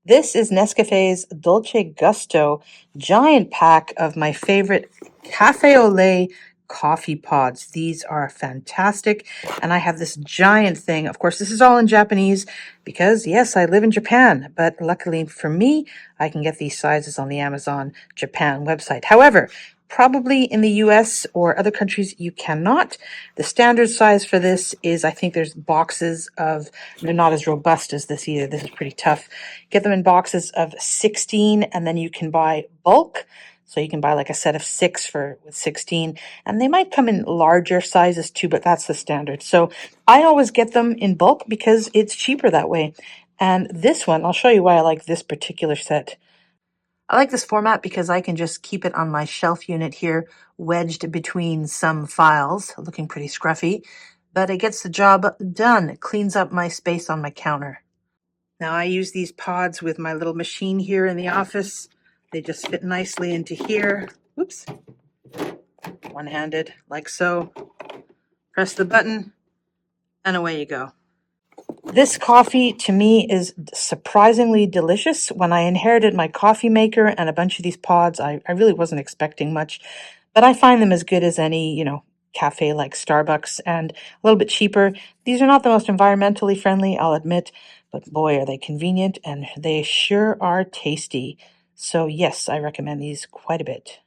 This is Nescafe's Dolce Gusto giant pack of my favorite cafe au lait coffee pods. These are fantastic. And I have this giant thing. Of course, this is all in Japanese because, yes, I live in Japan. But luckily for me, I can get these sizes on the Amazon Japan website. However, probably in the US or other countries, you cannot. The standard size for this is, I think there's boxes of, they're not as robust as this either. This is pretty tough. Get them in boxes of 16, and then you can buy bulk. So you can buy like a set of 6 with 16, and they might come in larger sizes too, but that's the standard. So I always get them in bulk because it's cheaper that way. And this one, I'll show you why I like this particular set. I like this format because I can just keep it on my shelf unit here, wedged between some files, looking pretty scruffy, but it gets the job done. It cleans up my space on my counter. Now I use these pods with my little machine here in the office. They just fit nicely into here. Oops. One-handed, like so. Press the button, and away you go. This coffee, to me, is surprisingly delicious. When I inherited my coffee maker and a bunch of these pods, I really wasn't expecting much. But I find them as good as any, cafe like Starbucks and a little bit cheaper. These are not the most environmentally friendly, I'll admit, but boy, are they convenient and they sure are tasty. So yes, I recommend these quite a bit.